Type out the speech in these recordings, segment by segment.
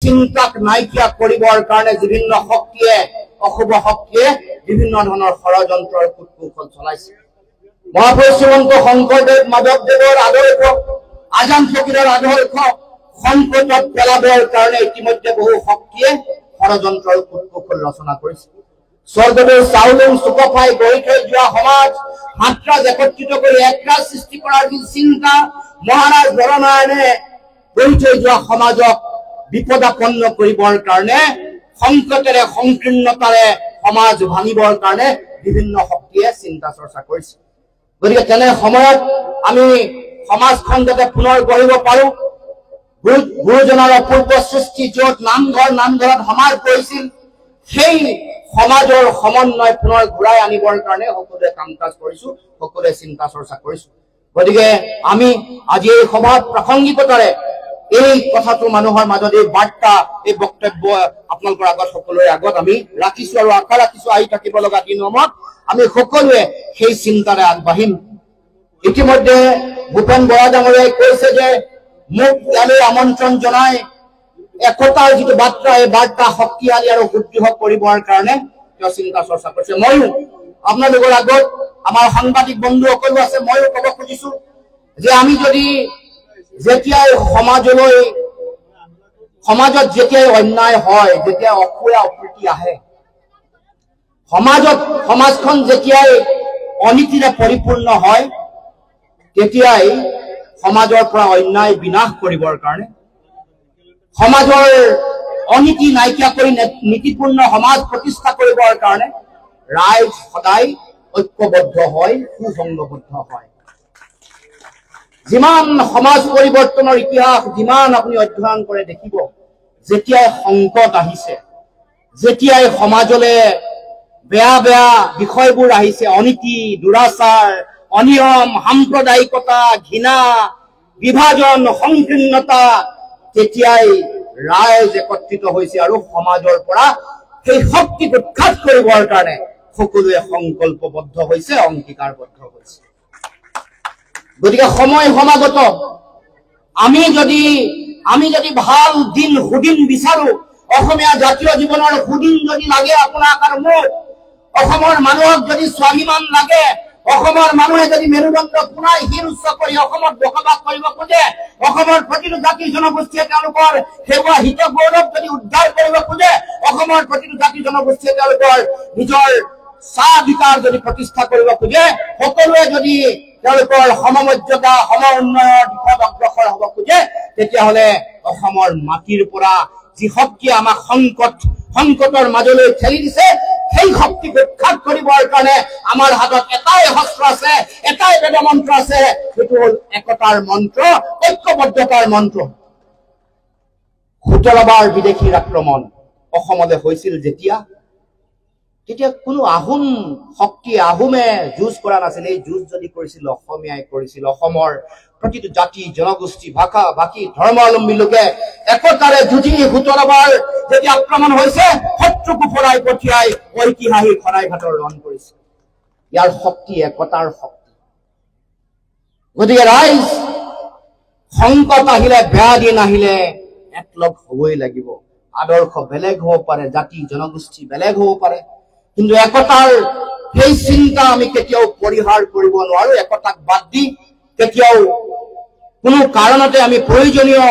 চিন্তাক নাইকিয়া কৰিবৰ কাৰণে বিভিন্ন শক্তিয়ে অশুভ শক্তিয়ে বিভিন্ন ধৰণৰ ষড়যন্ত্ৰৰ কূটকৌশল চলাইছে মহাপুৰুষ শ্ৰীমন্ত শংকৰদেৱ মাধৱদেৱৰ আদৰ্শ আজান ফকীৰৰ আদৰ্শ সংকটত পেলাবৰ কাৰণে ইতিমধ্যে বহু শক্তিয়ে ষড়যন্ত্ৰৰ কূটকৌশল ৰচনা কৰিছে স্বৰ্গদেউ চাওলুং চুকাফাই গঢ়ি থৈ যোৱা সমাজ মাত্ৰাজ একত্ৰিত কৰি একৰাজ সৃষ্টি কৰাৰ যি চিন্তা মহাৰাজ নৰনাৰায়ণে গঢ়ি থৈ যোৱা সমাজক বিপদাপন্ন কৰিবৰ কাৰণে সংকটেৰে সংকীৰ্ণতাৰে সমাজ ভাঙিবৰ কাৰণে বিভিন্ন শক্তিয়ে চিন্তা চৰ্চা কৰিছে গতিকে তেনে সময়ত আমি সমাজখন যাতে পুনৰ গঢ়িব পাৰো গুৰুজনাৰ অপূৰ্ব সৃষ্টি য'ত নামঘৰত সমাজ কৰিছিল সেই সমাজৰ সমন্বয় পুনৰ ঘূৰাই আনিবৰ কাৰণে সকলোৱে কাম কাজ কৰিছো সকলোৱে চিন্তা চৰ্চা কৰিছো গতিকে আমি আজি এই সভাত প্ৰাসংগিকতাৰে এই কথাটো মানুহৰ মাজত এই বাৰ্তা এই বক্তব্য আপোনালোকৰ আগত সকলোৰে আগত আমি ৰাখিছো আৰু আশা ৰাখিছো আহি থাকিব লগা দিনত আমি সকলোৱে সেই চিন্তাৰে আগবাঢ়িম ইতিমধ্যে ভূপেন বৰা ডাঙৰীয়াই কৈছে যে মোক ইয়ালৈ আমন্ত্ৰণ জনাই একতাৰ যিটো বাৰ্তা এই বাৰ্তা শক্তিশালী আৰু সুদৃঢ় কৰিবৰ কাৰণে তেওঁ চিন্তা চৰ্চা কৰিছে ময়ো আপোনালোকৰ আগত আমাৰ সাংবাদিক বন্ধুসকলো আছে ময়ো ক'ব খুজিছো যে আমি যদি যেতিয়াই সমাজত যেতিয়াই অন্যায় হয় যেতিয়া অসূয়া অপ্ৰীতি আহে সমাজখন যেতিয়াই অনীতিৰে পৰিপূৰ্ণ হয় তেতিয়াই সমাজৰ পৰা অন্যায় বিনাশ কৰিবৰ কাৰণে সমাজৰ অনীতি নাইকিয়া কৰি নীতিপূৰ্ণ সমাজ প্ৰতিষ্ঠা কৰিবৰ কাৰণে ৰাইজ সদায় ঐক্যবদ্ধ হয় সুসংগবদ্ধ হয় যিমান সমাজ পৰিৱৰ্তনৰ ইতিহাস যিমান আপুনি অধ্যয়ন কৰে দেখিব যেতিয়াই সংকট আহিছে যেতিয়াই সমাজলৈ বেয়া বেয়া বিষয়বোৰ আহিছে অনীতি দুৰাচাৰ অনিয়ম সাম্প্ৰদায়িকতা ঘৃণা বিভাজন সংকীৰ্ণতা তেতিয়াই ৰাইজ একত্ৰিত হৈছে আৰু সমাজৰ পৰা সেই শক্তিক উৎখাত কৰিবৰ কাৰণে সকলোৱে সংকল্পবদ্ধ হৈছে অংগীকাৰবদ্ধ হৈছে গতিকে সময় সমাগত আমি যদি ভাল দিন সুদিন বিচাৰো অসমীয়া জাতীয় জীৱনৰ সুদিন যদি লাগে আপোনাক আৰু মোক অসমৰ মানুহক যদি স্বাভিমান লাগে অসমৰ মানুহে যদি মেৰুদণ্ড পুনাই শিৰ উচ্চ কৰি অসমত বসবাস কৰিব খোজে অসমৰ প্ৰতিটো জাতি জনগোষ্ঠীয়ে তেওঁলোকৰ সেৱা হিত গৌৰৱ যদি উদ্ধাৰ কৰিব খোজে অসমৰ প্ৰতিটো জাতি জনগোষ্ঠীয়ে তেওঁলোকৰ নিজৰ স্বাধিকাৰ যদি প্ৰতিষ্ঠা কৰিব খোজে সকলোৱে যদি তেওঁলোকৰ সমমৰ্যাদা সম উন্নয়নৰ দিশত অগ্ৰসৰ হ'ব খোজে তেতিয়াহ'লে অসমৰ মাটিৰ পৰা যি শক্তিয়ে আমাক সংকটৰ মাজলৈ ঠেলি দিছে সেই শক্তিক উৎখাত কৰিবৰ কাৰণে আমাৰ হাতত এটাই শস্ত্ৰ আছে এটাই বেদমন্ত্ৰ আছে সেইটো হ'ল একতাৰ মন্ত্ৰ ঐক্যবদ্ধতাৰ মন্ত্ৰ 17বাৰ বিদেশীৰ আক্ৰমণ অসমলৈ হৈছিল তেতিয়া কোনো আহোম আহোমে যুঁজ কৰা নাছিল এই যুঁজ যদি কৰিছিল অসমীয়াই কৰিছিল অসমৰ প্ৰতিটো জাতি জনগোষ্ঠী ভাষা ভাষী ধৰ্মাৱলম্বী লোকে একতাৰে যুঁজি 17বাৰ যেতিয়া আক্ৰমণ হৈছে শত্ৰুক ফৰাই পঠিয়াই ঐতিহাসিক শৰাইঘাটৰ ৰণ কৰিছে ইয়াৰ শক্তি একতাৰ শক্তি গতিকে ৰাইজ সংকট আহিলে বেয়া দিন আহিলে একলগ হ'বই লাগিব আদৰ্শ বেলেগ হ'ব পাৰে জাতি জনগোষ্ঠী বেলেগ হ'ব পাৰে কিন্তু একতাৰ সেই চিন্তা আমি কেতিয়াও পৰিহাৰ কৰিব নোৱাৰো একতাক বাদ দি কেতিয়াও কোনো কাৰণতে আমি প্ৰয়োজনীয়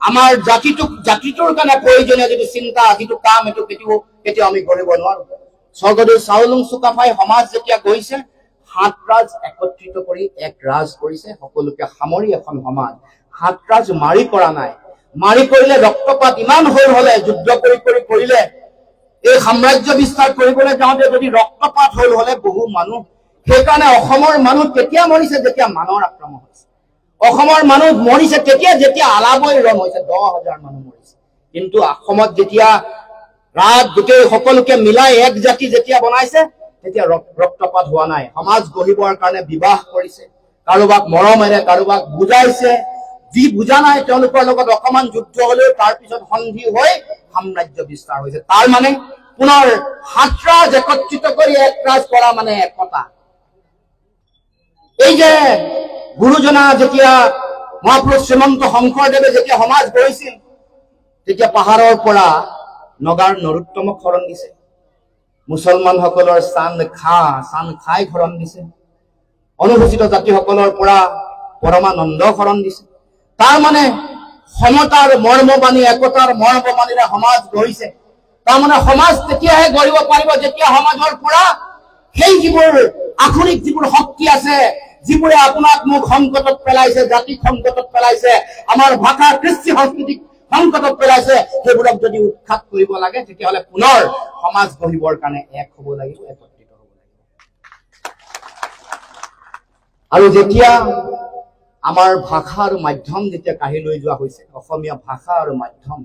আমাৰ জাতিটোৰ কাৰণে প্ৰয়োজনীয় যিটো চিন্তা যিটো কাম এইটো কেতিয়াও আমি কৰিব নোৱাৰো স্বৰ্গদেউ চাওলুং চুকাফাই সমাজ যেতিয়া গৈছে 7 ৰাজ একত্ৰিত কৰি এক ৰাজ কৰিছে সকলোকে সামৰি এখন সমাজ 7 ৰাজ মাৰি কৰা নাই মাৰি কৰিলে ৰক্তপাত ইমান হলে যুদ্ধ কৰিলে এই সাম্ৰাজ্য বিস্তাৰ কৰিবলৈ যাওঁতে যদি ৰক্তপাত হলে বহু মানুহ সেইকাৰণে অসমৰ মানুহ কেতিয়া মৰিছে যেতিয়া মানৰ আক্ৰমণ হৈছে অসমৰ মানুহ মৰিছে যেতিয়া আলাবৈ ৰণ হৈছে 10,000 মানুহ মৰিছে কিন্তু অসমত যেতিয়া ৰাজ গোটেই সকলোকে মিলাই এক জাতি যেতিয়া বনাইছে তেতিয়া ৰক্তপাত হোৱা নাই সমাজ গঢ়িবৰ কাৰণে বিবাহ কৰিছে কাৰোবাক মৰমেৰে কাৰোবাক বুজাইছে যি বুজা নাই তেওঁলোকৰ লগত অকমান যুদ্ধ হলেও তাৰ পিছত সন্ধি হৈ সাম্ৰাজ্য বিস্তাৰ হৈছে তাৰ মানে পুনৰ 7 ৰাজ একত্ৰিত কৰি এক ৰাজ কৰা মানে একতা এই যে গুৰুজনা যেতিয়া মহাপুৰুষ শ্ৰীমন্ত শংকৰদেৱে যেতিয়া সমাজ গঢ়িছিল তেতিয়া পাহাৰৰ পৰা নগাৰ নৰোত্তমক শৰণ দিছে, মুছলমানসকলৰ চান খাই শৰণ দিছে, অনুসূচিত জাতিসকলৰ পৰা পৰমানন্দ শৰণ দিছে। তাৰ মানে সমতাৰ মৰ্মবাণী, একতাৰ মৰ্মবাণীৰে সমাজ গঢ়িছে। তাৰমানে সমাজ তেতিয়াহে গঢ়িব পাৰিব যেতিয়া সমাজৰ পৰা সেই যিবোৰ আখৰিক যিবোৰ শক্তি আছে, যিবোৰে আপোনাক মোক সংকটত পেলাইছে, জাতিক সংকটত পেলাইছে, আমাৰ ভাষা কৃষ্টি সংস্কৃতিক সংকটত পেলাইছে, সেইবোৰক যদি উৎখাত কৰিব লাগে তেতিয়াহ'লে পুনৰ সমাজ গঢ়িবৰ কাৰণে এক হ'ব লাগিব, একত্ৰিত হ'ব লাগিব। আৰু যেতিয়া আমাৰ ভাষা আৰু মাধ্যম যেতিয়া কাঢ়ি লৈ যোৱা হৈছে, অসমীয়া ভাষা আৰু মাধ্যম,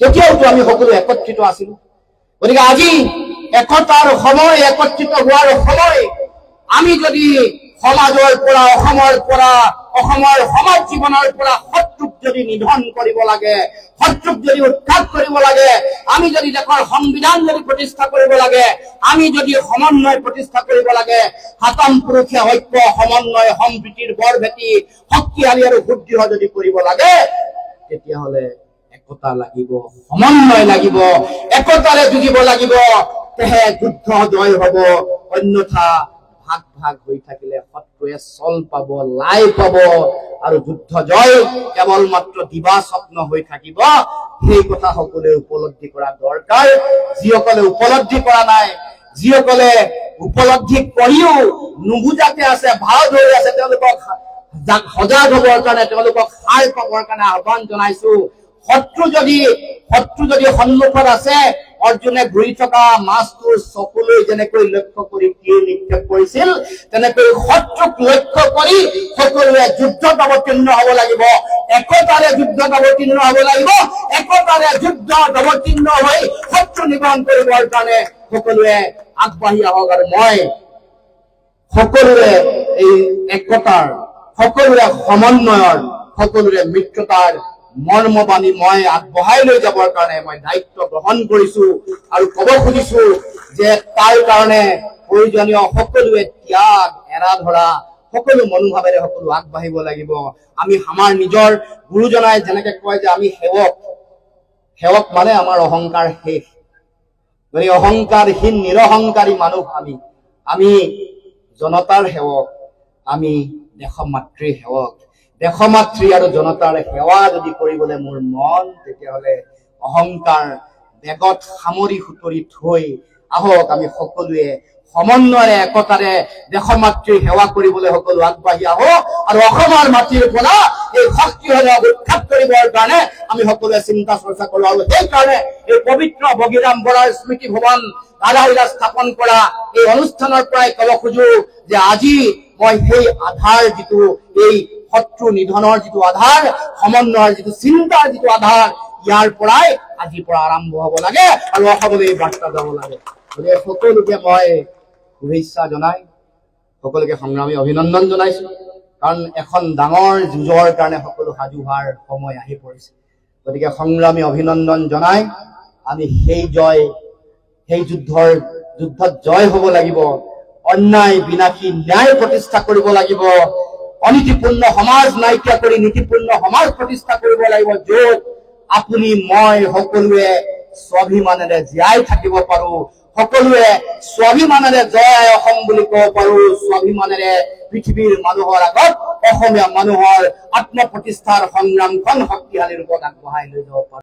তেতিয়াওতো আমি সকলো একত্ৰিত আছিলো। গতিকে আজি একতাৰ সময়, একত্ৰিত হোৱাৰ সময়। আমি যদি সমাজৰ পৰা, অসমৰ সমাজ জীৱনৰ পৰা শত্ৰুক যদি নিধন কৰিব লাগে, শত্ৰুক যদি উৎখাত কৰিব লাগে, আমি যদি দেশৰ সংবিধান যদি প্ৰতিষ্ঠা কৰিব লাগে, আমি যদি সমন্বয় প্ৰতিষ্ঠা কৰিব লাগে, সাতম পুৰুষীয়া ঐক্য, সমন্বয়, সম্প্ৰীতিৰ বৰ ভেটি শক্তিশালী আৰু সুদৃঢ় যদি কৰিব লাগে, তেতিয়াহ'লে একতা লাগিব, সমন্বয় লাগিব, একতাৰে যুঁজিব লাগিব, তেহে যুদ্ধ জয় হ'ব। অন্যথা ভাগ ভাগ হৈ থাকিলে শত্ৰুৱে চল পাব, লাই পাব, আৰু যুদ্ধ জয় কেৱল মাত্ৰ দিবা স্বপ্ন হৈ থাকিব। সেই কথা সকলোৱে উপলব্ধি কৰা দৰকাৰ। যিসকলে উপলব্ধি কৰা নাই, যিসকলে উপলব্ধি কৰিও নুবুজাকে আছে, ভাও ধৰি আছে, তেওঁলোকক সজাগ হ'বৰ কাৰণে, তেওঁলোকক সাৰ পাবৰ কাৰণে আহ্বান জনাইছো। শত্ৰু যদি সন্মুখত আছে, অৰ্জুনে ঘূৰি থকা মাছটোৰ চকুলৈ যেনেকৈ লক্ষ্য কৰি তীৰ নিক্ষেপ কৰিছিল, তেনেকৈ শত্ৰুক লক্ষ্য কৰি সকলোৱে যুদ্ধত অৱতীৰ্ণ হ'ব লাগিব। একতাৰে যুদ্ধত অৱতীৰ্ণ হ'ব লাগিব। একতাৰে যুদ্ধত অৱতীৰ্ণ হৈ শত্ৰু নিবাৰণ কৰিবৰ কাৰণে সকলোৱে আগবাঢ়ি আহক। আৰু মই সকলোৰে এই একতাৰ, সকলোৰে সমন্বয়ৰ, সকলোৰে মিত্ৰতাৰ মৰ্মবাণী মই আগবঢ়াই লৈ যাবৰ কাৰণে মই দায়িত্ব গ্ৰহণ কৰিছো আৰু ক'ব খুজিছো যে তাৰ কাৰণে প্ৰয়োজনীয় সকলোৱে ত্যাগ, এৰা ধৰা, সকলো মনোভাৱেৰে সকলো আগবাঢ়িব লাগিব। আমি আমাৰ নিজৰ গুৰুজনাই যেনেকে কয় যে আমি সেৱক মানে আমাৰ অহংকাৰ শেষ। গতিকে অহংকাৰহীন নিৰহংকাৰী মানুহ আমি জনতাৰ সেৱক, আমি দেশমাতৃৰ সেৱক। দেশমাতৃ আৰু জনতাৰ সেৱা যদি কৰিবলৈ মোৰ মন, তেতিয়াহ'লে অহংকাৰ বেগত সামৰি সুতৰি থৈ আহক আমি সকলোৱে সমন্বয়েৰে, একতাৰে দেশমাতৃৰ সেৱা কৰিবলৈ সকলো আগবাঢ়ি আহক। আৰু অসমৰ মাটিৰ পৰা এই শক্তিসমূহ উৎখাত কৰিবৰ কাৰণে আমি সকলোৱে চিন্তা চৰ্চা কৰো। আৰু সেইকাৰণে এই পবিত্ৰ বগীৰাম বৰাৰ স্মৃতি ভৱন আধাৰিলা স্থাপন কৰা এই অনুষ্ঠানৰ পৰাই ক'ব খোজো যে আজি মই সেই আধাৰ, যিটো এই শত্ৰু নিধনৰ যিটো আধাৰ, সমন্বয়ৰ যিটো চিন্তাৰ যিটো আধাৰ, ইয়াৰ পৰাই আজিৰ পৰা আৰম্ভ হ'ব লাগে আৰু অসমলৈ এই বাৰ্তা যাব লাগে। গতিকে সকলোকে মই শুভেচ্ছা জনাই, সকলোকে সংগ্ৰামী অভিনন্দন জনাইছো। কাৰণ এখন ডাঙৰ যুঁজৰ কাৰণে সকলো সাজু হোৱাৰ সময় আহি পৰিছে। গতিকে সংগ্ৰামী অভিনন্দন জনাই আমি সেই যুদ্ধত জয় হ'ব লাগিব। অন্যায় বিনাশী ন্যায় প্ৰতিষ্ঠা কৰিব লাগিব। অনীতিপূৰ্ণ সমাজ নাইকিয়া কৰি নীতিপূৰ্ণ সমাজ প্ৰতিষ্ঠা কৰিব লাগিব, য'ত আপুনি মই সকলোৱে স্বাভিমানেৰে জীয়াই থাকিব পাৰো, সকলোৱে স্বাভিমানেৰে জয় অসম বুলি ক'ব পাৰো, স্বাভিমানেৰে পৃথিৱীৰ মানুহৰ আগত অসমীয়া মানুহৰ আত্মপ্ৰতিষ্ঠাৰ সংগ্ৰামখন শক্তিশালী ৰূপত আগবঢ়াই লৈ যাব পাৰো।